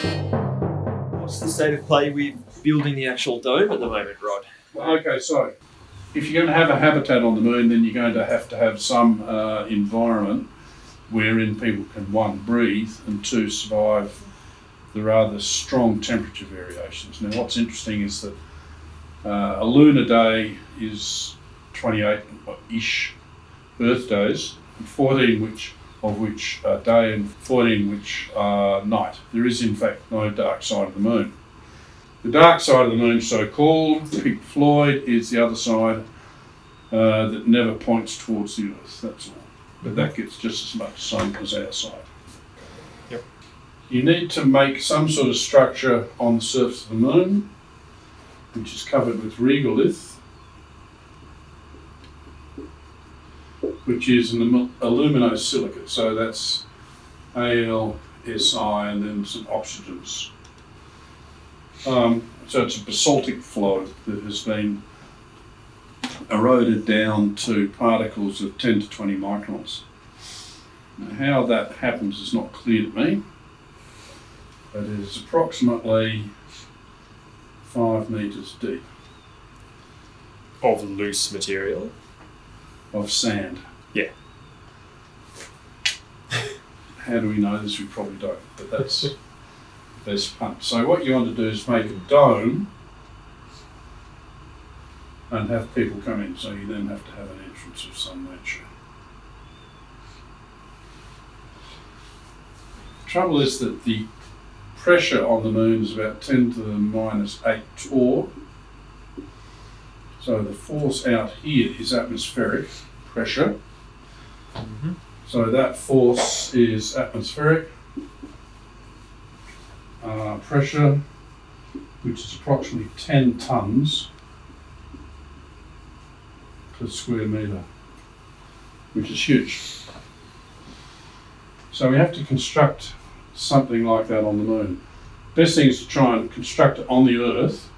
What's the state of play with building the actual dome at the moment, Rod? Okay, so if you're going to have a habitat on the moon, then you're going to have some environment wherein people can, one, breathe, and two, survive the rather strong temperature variations. Now, what's interesting is that a lunar day is 28-ish Earth days, and 14 of which are day and 14 which are night. There is, in fact, no dark side of the moon. The dark side of the moon, so-called, Pink Floyd, is the other side that never points towards the Earth, that's all. But that gets just as much sun as our side. Yep. You need to make some sort of structure on the surface of the moon, which is covered with regolith, which is an aluminosilicate, so that's AlSi and then some oxygens. So it's a basaltic flow that has been eroded down to particles of 10 to 20 microns. Now, how that happens is not clear to me, but it is approximately 5 metres deep. Of loose material? Of sand. Yeah. How do we know this? We probably don't, but that's the best punt. So what you want to do is make a dome and have people come in, so you then have to have an entrance of some nature. The trouble is that the pressure on the moon is about 10 to the minus 8 torr. So the force out here is atmospheric pressure. Mm-hmm. So that force is atmospheric pressure, which is approximately 10 tonnes per square metre, which is huge. So we have to construct something like that on the moon. Best thing is to try and construct it on the Earth.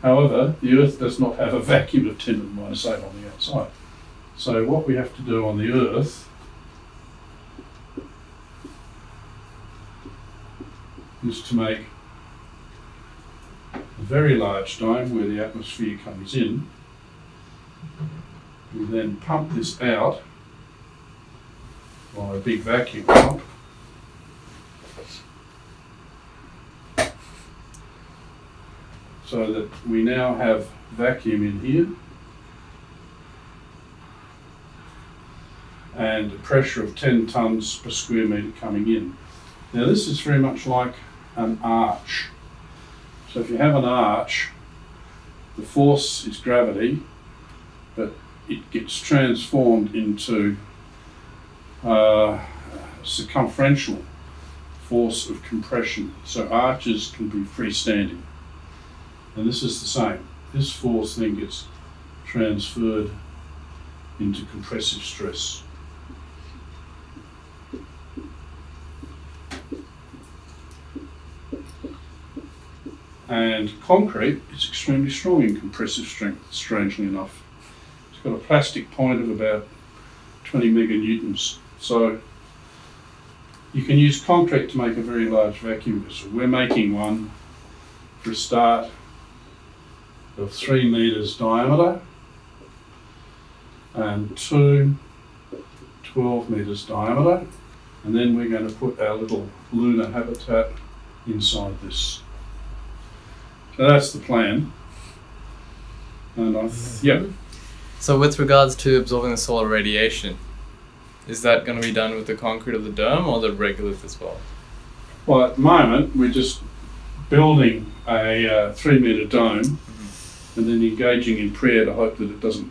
However, the Earth does not have a vacuum of 10 to the minus 8 on the outside. So what we have to do on the Earth is to make a very large dome where the atmosphere comes in. We then pump this out by a big vacuum pump. So that we now have vacuum in here and a pressure of 10 tonnes per square metre coming in. Now this is very much like an arch. So if you have an arch, the force is gravity, but it gets transformed into circumferential force of compression. So arches can be freestanding. And this is the same. This force then gets transferred into compressive stress. And concrete is extremely strong in compressive strength, strangely enough. It's got a plastic point of about 20 meganewtons. So you can use concrete to make a very large vacuum vessel. We're making one for a start of 3 metres diameter and 2 12 metres diameter, and then we're going to put our little lunar habitat inside this. So that's the plan. And yeah. So with regards to absorbing the solar radiation, is that going to be done with the concrete of the dome or the regolith as well? Well, at the moment we're just building a 3 metre dome and then engaging in prayer to hope that it doesn't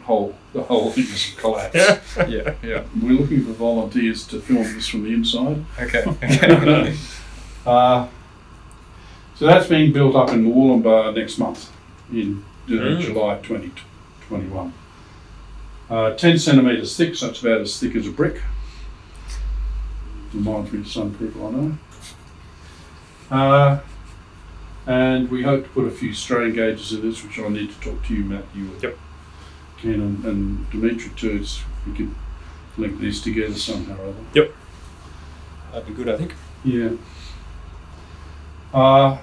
the whole thing doesn't collapse. Yeah. We're looking for volunteers to film this from the inside. Okay. So that's being built up in Wollongbar next month, in July 2021. 10 centimetres thick, so it's about as thick as a brick. Reminds me of some people I know. And we hope to put a few strain gauges in this, which I need to talk to you, Matt, Ken and Dimitri too, if we could link these together somehow or other. Yep. That'd be good, I think. Yeah. So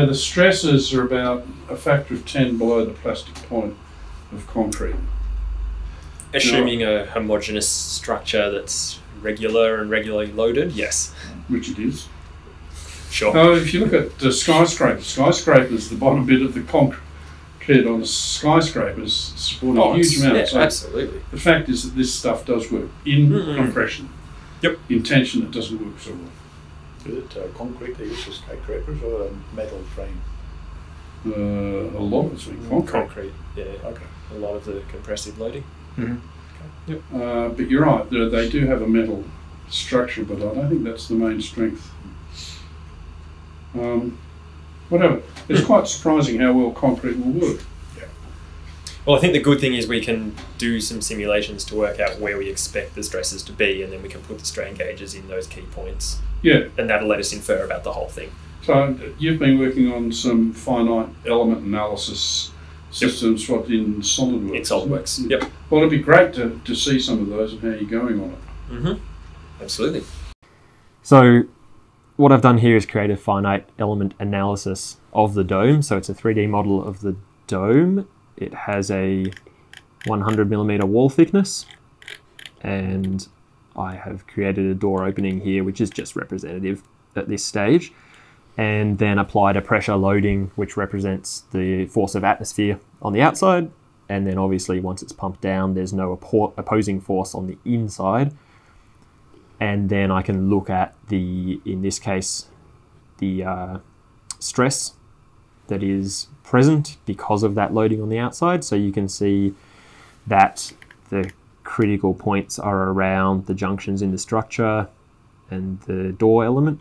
the stresses are about a factor of 10 below the plastic point of concrete. Assuming a homogeneous structure that's regular and regularly loaded, yes. Which it is. Sure. If you look at the skyscrapers, the bottom bit of the concrete on the skyscrapers support a huge amount. Yeah, so absolutely. the fact is that this stuff does work in compression. Yep. In tension, it doesn't work so well. Is it concrete they use for skyscrapers or a metal frame? A lot of it's been concrete. Concrete, yeah. Okay. A lot of the compressive loading. But you're right, they do have a metal structure, but I don't think that's the main strength. Whatever. It's quite surprising how well concrete will work. Well, I think the good thing is we can do some simulations to work out where we expect the stresses to be, and then we can put the strain gauges in those key points. Yeah. And that'll let us infer about the whole thing. So you've been working on some finite element analysis systems in Solidworks. In Solidworks, yep. Well, it'd be great to see some of those and how you're going on it. Mm-hmm. Absolutely. So what I've done here is create a finite element analysis of the dome. So it's a 3D model of the dome. It has a 100mm wall thickness, and I have created a door opening here, which is just representative at this stage, and then applied a pressure loading, which represents the force of atmosphere on the outside. And then obviously once it's pumped down, there's no opposing force on the inside. And then I can look at in this case, the stress that is present because of that loading on the outside. So you can see that the critical points are around the junctions in the structure and the door element,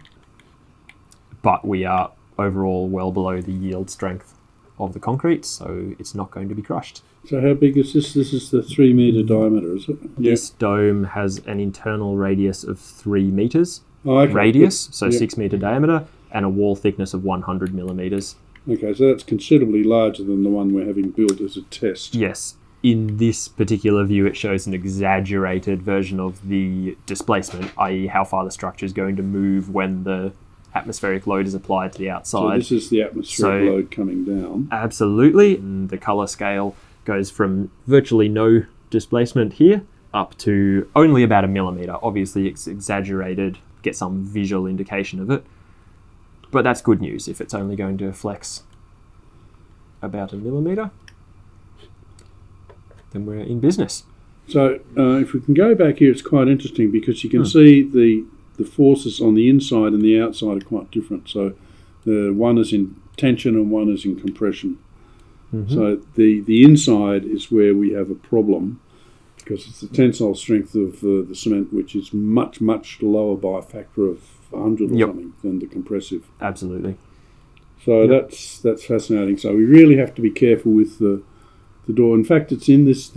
but we are overall well below the yield strength of the concrete, so it's not going to be crushed. So how big is this? This is the 3 metre diameter, is it? This dome has an internal radius of 3 metres Okay. radius, so 6 metre diameter, and a wall thickness of 100mm. Okay, so that's considerably larger than the one we're having built as a test. Yes. In this particular view, it shows an exaggerated version of the displacement, i.e. how far the structure is going to move when the atmospheric load is applied to the outside. So this is the atmospheric load coming down. Absolutely. And the colour scale goes from virtually no displacement here up to only about 1 millimetre. Obviously, it's exaggerated, get some visual indication of it. But that's good news if it's only going to flex about 1 millimetre. Then we're in business. So if we can go back here, it's quite interesting because you can see the forces on the inside and the outside are quite different. So the one is in tension and one is in compression. So the inside is where we have a problem because it's the tensile strength of the cement, which is much, much lower by a factor of 100 or something than the compressive. Absolutely. So that's fascinating. So we really have to be careful with the door. In fact, it's in this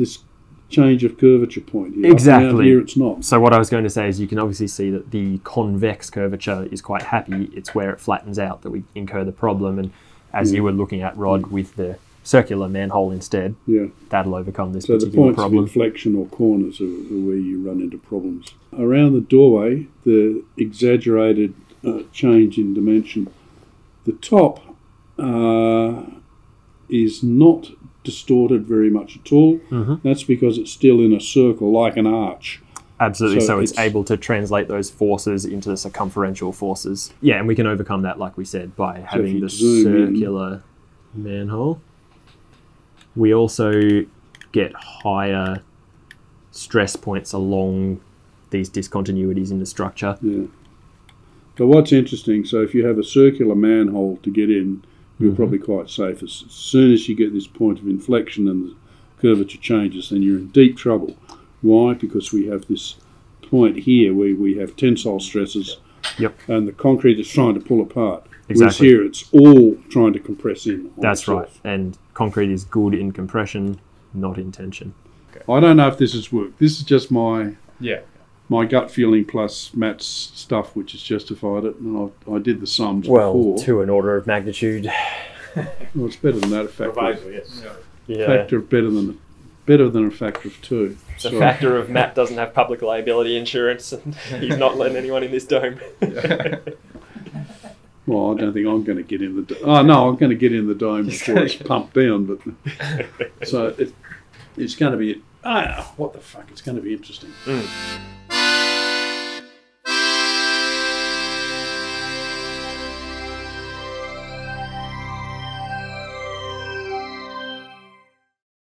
change of curvature point here. Exactly. Here it's not. So what I was going to say is you can obviously see that the convex curvature is quite happy. It's where it flattens out that we incur the problem. And as you were looking at, Rod, with the circular manhole instead, that'll overcome this particular problem. So the points of inflection or corners are where you run into problems. Around the doorway, the exaggerated change in dimension, the top is not distorted very much at all. That's because it's still in a circle like an arch. Absolutely, so it's able to translate those forces into the circumferential forces. Yeah, and we can overcome that, like we said, by having the circular manhole. We also get higher stress points along these discontinuities in the structure. Yeah. But what's interesting, so if you have a circular manhole to get in, you're probably quite safe. As soon as you get this point of inflection and the curvature changes, then you're in deep trouble. Why? Because we have this point here where we have tensile stresses and the concrete is trying to pull apart. Exactly. Whereas here it's all trying to compress in. That's right. And concrete is good in compression, not in tension. Okay. I don't know if this has worked. This is just my my gut feeling plus Matt's stuff, which has justified it. And I did the sums before. To an order of magnitude. Well, it's better than that. A factor. Factor of better than a factor of 2. It's a factor of Matt doesn't have public liability insurance and he's not letting anyone in this dome. Well, I don't think I'm going to get in the. Oh no, I'm going to get in the dome before it's pumped down. But so it's going to be. What the fuck? It's going to be interesting.